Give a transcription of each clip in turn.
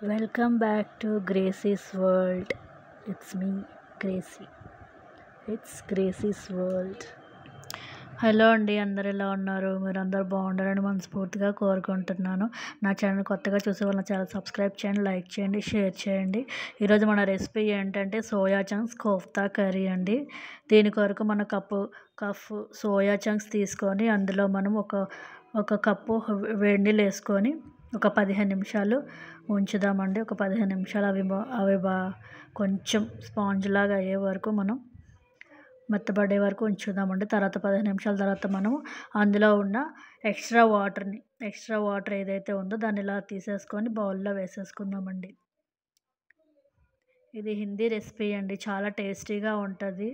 Welcome back to Gracie's World. It's me, Gracie. It's Gracie's World. Hello అండి, అందరు ఎలా ఉన్నారు? మీరు అందరు బాగుండాలని మనస్ఫూర్తిగా కోరుకుంటున్నాను. నా ఛానల్ కొత్తగా చూసే వాళ్ళు నా ఛానల్ సబ్స్క్రైబ్ చేయండి, లైక్ చేయండి, షేర్ చేయండి. ఈరోజు మన రెసిపీ ఏంటంటే సోయా చంక్స్ కోఫ్తా కర్రీ అండి. దీని కొరకు మన కప్పు సోయా చంక్స్ తీసుకొని అందులో మనం ఒక కప్పు వేడి నీళ్ళు వేసుకొని ఒక 15 నిమిషాలు ఉంచుదామండి. ఒక 15 నిమిషాలు అవి కొంచెం స్పాంజ్ లాగా అయ్యే వరకు మనం మెత్తబడే వరకు ఉంచుదామండి. తర్వాత 15 నిమిషాల తర్వాత మనం అందులో ఉన్న ఎక్స్ట్రా వాటర్ ఏదైతే ఉందో దాన్ని ఇలా తీసేసుకొని బౌల్లో వేసేసుకుందామండి. ఇది హిందీ రెసిపీ అండి, చాలా టేస్టీగా ఉంటుంది.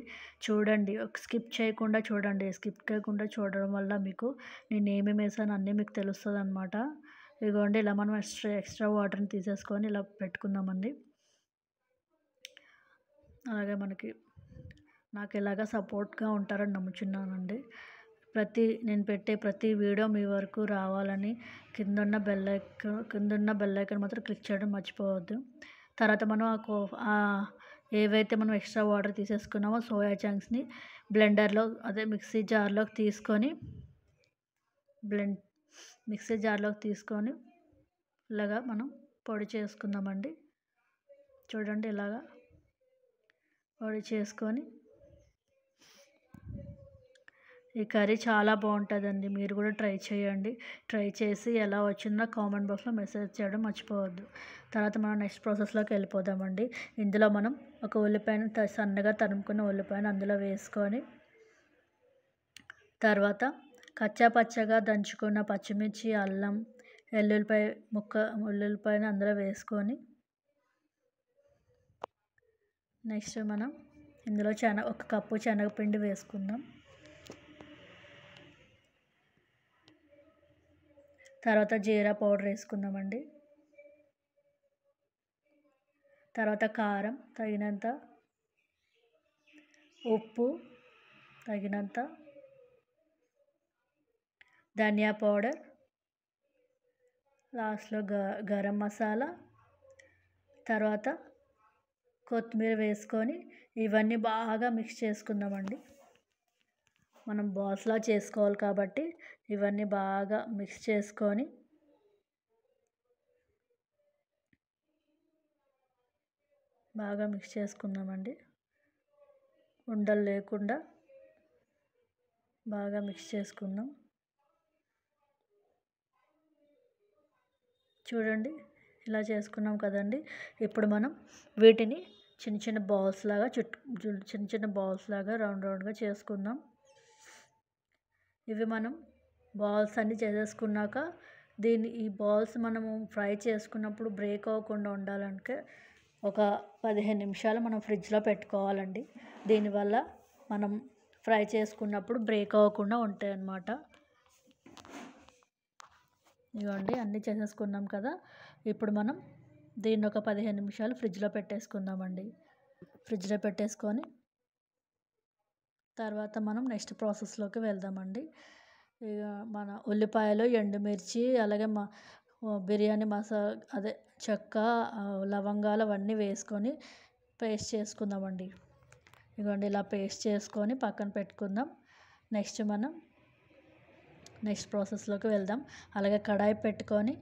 చూడండి, స్కిప్ చేయకుండా చూడడం వల్ల మీకు నేను ఏమేమి వేసాను అన్నీ మీకు తెలుస్తుంది అనమాట. ఇదిగోండి, ఇలా మనం ఎక్స్ట్రా వాటర్ని తీసేసుకొని ఇలా పెట్టుకుందామండి. అలాగే నాకు ఇలాగా సపోర్ట్గా ఉంటారని నమ్ముచున్నానండి. నేను పెట్టే ప్రతి వీడియో మీ వరకు రావాలని కిందున్న బెల్ ఐకాన్ మాత్రం క్లిక్ చేయడం మర్చిపోవద్దు. తర్వాత మనం ఏవైతే మనం ఎక్స్ట్రా వాటర్ తీసేసుకున్నామో సోయా చంక్స్ని మిక్సీ జార్లోకి తీసుకొని ఇలాగా మనం పొడి చేసుకుందామండి. చూడండి, ఇలాగా పొడి చేసుకొని ఈ కర్రీ చాలా బాగుంటుందండి. మీరు కూడా ట్రై చేయండి. ట్రై చేసి ఎలా వచ్చిందో కామెంట్ బాక్స్లో మెసేజ్ చేయడం మర్చిపోవద్దు. తర్వాత మనం నెక్స్ట్ ప్రాసెస్లోకి వెళ్ళిపోదామండి. ఇందులో మనం ఒక ఉల్లిపాయను సన్నగా తరుముకున్న ఉల్లిపాయను అందులో వేసుకొని, తర్వాత కచ్చాపచ్చగా దంచుకున్న పచ్చిమిర్చి, అల్లం, ఉల్లిపాయను అందులో వేసుకొని, నెక్స్ట్ మనం ఇందులో ఒక కప్పు శనగపిండి వేసుకుందాం. తర్వాత జీరా పౌడర్ వేసుకుందామండి. తర్వాత కారం తగినంత, ఉప్పు తగినంత, ధనియా పౌడర్, లాస్ట్లో గరం మసాలా, తర్వాత కొత్తిమీర వేసుకొని ఇవన్నీ బాగా మిక్స్ చేసుకుందామండి. మనం బాల్స్లా చేసుకోవాలి కాబట్టి ఇవన్నీ బాగా మిక్స్ చేసుకొని చేసుకుందామండి. ఉండలు లేకుండా బాగా మిక్స్ చేసుకుందాం. చూడండి, ఇలా చేసుకున్నాం కదండి. ఇప్పుడు మనం వీటిని చిన్న చిన్న బాల్స్ లాగా రౌండ్గా చేసుకుందాం. ఇవి మనం బాల్స్ అన్నీ చేసేసుకున్నాక ఈ బాల్స్ మనము ఫ్రై చేసుకున్నప్పుడు బ్రేక్ అవ్వకుండా ఉండాలంటే ఒక 15 నిమిషాలు మనం ఫ్రిడ్జ్లో పెట్టుకోవాలండి. దీనివల్ల మనం ఫ్రై చేసుకున్నప్పుడు బ్రేక్ అవ్వకుండా ఉంటాయి అన్నమాట. ఇదిగోండి, అన్నీ చేసేసుకున్నాం కదా. ఇప్పుడు మనం దీన్ని ఒక 15 నిమిషాలు ఫ్రిడ్జ్లో పెట్టేసుకుందామండి. ఫ్రిడ్జ్లో పెట్టేసుకొని తర్వాత మనం నెక్స్ట్ ప్రాసెస్లోకి వెళ్దామండి. ఇక మన ఉల్లిపాయలు, ఎండుమిర్చి, అలాగే బిర్యానీ మసాలా చెక్క, లవంగాలు అవన్నీ వేసుకొని పేస్ట్ చేసుకుందామండి. ఇదిగోండి, ఇలా పేస్ట్ చేసుకొని పక్కన పెట్టుకుందాం. నెక్స్ట్ ప్రాసెస్లోకి వెళ్దాం. అలాగే కడాయి పెట్టుకొని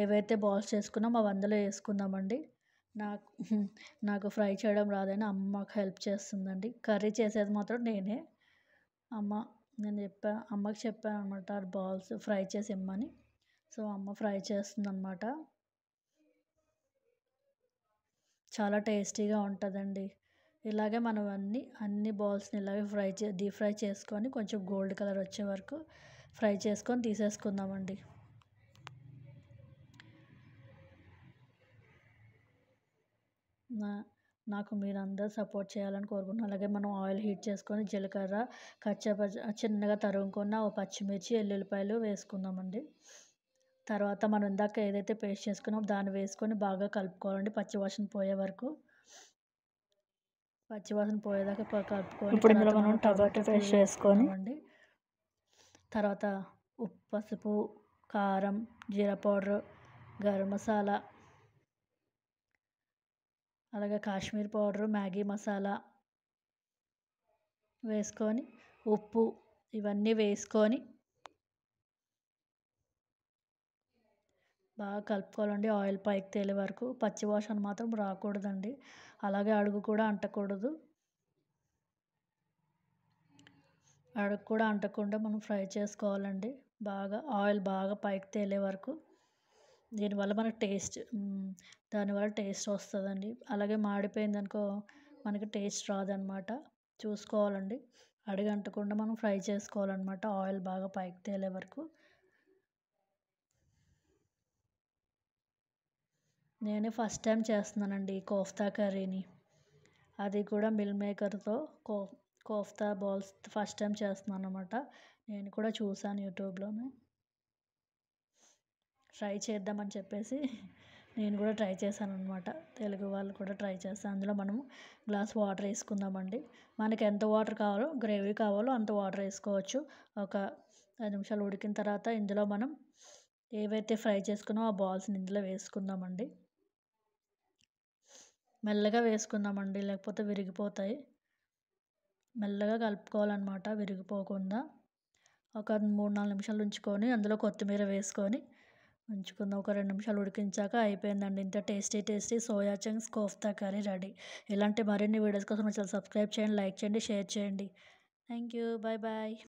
ఏవైతే బాల్స్ చేసుకున్నామో అవి అందులో వేసుకుందామండి. నాకు ఫ్రై చేయడం రాదని అమ్మకు హెల్ప్ చేస్తుందండి. కర్రీ చేసేది మాత్రం నేనే. అమ్మకి చెప్పాను అనమాట బాల్స్ ఫ్రై చేసి ఇమ్మని. సో అమ్మ ఫ్రై చేస్తుందన్నమాట. చాలా టేస్టీగా ఉంటుందండి. ఇలాగే మనం అన్ని బాల్స్ని ఇలాగే డీప్ ఫ్రై చేసుకొని కొంచెం గోల్డ్ కలర్ వచ్చే వరకు ఫ్రై చేసుకొని తీసేసుకుందామండి. నాకు మీరందరూ సపోర్ట్ చేయాలని కోరుకుంటున్నాను. అలాగే మనం ఆయిల్ హీట్ చేసుకొని జీలకర్ర, చిన్నగా తరుగుకున్న పచ్చిమిర్చి, ఎల్లుల్లిపాయలు వేసుకుందామండి. తర్వాత మనం ఇందాక ఏదైతే పేస్ట్ చేసుకున్నామో దాన్ని వేసుకొని బాగా కలుపుకోవాలండి. పచ్చివాసన పోయేదాకా కలుపుకొని ఇప్పుడు ఇందులో మనం టమాటో పేస్ట్ వేసుకోండి. తర్వాత ఉప్పు, పసుపు, కారం, జీరా పౌడర్, గరం మసాలా, అలాగే కాశ్మీర్ పౌడరు, మ్యాగీ మసాలా వేసుకొని, ఉప్పు ఇవన్నీ వేసుకొని బాగా కలుపుకోవాలండి. ఆయిల్ పైకి తేలే వరకు. పచ్చి వాసన మాత్రం రాకూడదండి. అలాగే అడుగు కూడా అంటకూడదు. అడుగు కూడా అంటకుండా మనం ఫ్రై చేసుకోవాలండి. బాగా ఆయిల్ బాగా పైకి తేలే వరకు. దీనివల్ల మనకు దానివల్ల టేస్ట్ వస్తుందండి. అలాగే మాడిపోయిందనుకో మనకి టేస్ట్ రాదనమాట. చూసుకోవాలండి. అడుగు అంటకుండా మనం ఫ్రై చేసుకోవాలన్నమాట ఆయిల్ బాగా పైకి తేలే వరకు. నేను ఫస్ట్ టైం చేస్తున్నానండి ఈ కోఫ్తా కర్రీని. అది కూడా మిల్ మేకర్తో కోఫ్తా బాల్స్ ఫస్ట్ టైం చేస్తున్నాను అనమాట. నేను కూడా చూసాను యూట్యూబ్లోనే. ట్రై చేద్దామని చెప్పేసి నేను కూడా ట్రై చేశాను అనమాట. తెలుగు వాళ్ళు కూడా ట్రై చేస్తాను. అందులో మనము గ్లాస్ వాటర్ వేసుకుందామండి. మనకి ఎంత వాటర్ కావాలో, గ్రేవీ కావాలో అంత వాటర్ వేసుకోవచ్చు. ఒక 5 నిమిషాలు ఉడికిన తర్వాత ఇందులో మనం ఏవైతే ఫ్రై చేసుకున్నామో ఆ బాల్స్ని ఇందులో వేసుకుందామండి. మెల్లగా వేసుకుందామండి, లేకపోతే విరిగిపోతాయి. మెల్లగా కలుపుకోవాలన్నమాట విరిగిపోకుండా. ఒక 3-4 నిమిషాలు ఉంచుకొని అందులో కొత్తిమీర వేసుకొని ఉంచుకుందాం. ఒక 2 నిమిషాలు ఉడికించాక అయిపోయిందండి. ఇంత tasty soya chunks kofta curry ready. ఇలాంటి మరిన్ని వీడియోస్ కోసం ఛానల్ సబ్స్క్రైబ్ చేయండి, లైక్ చేయండి, షేర్ చేయండి. Thank you. Bye bye.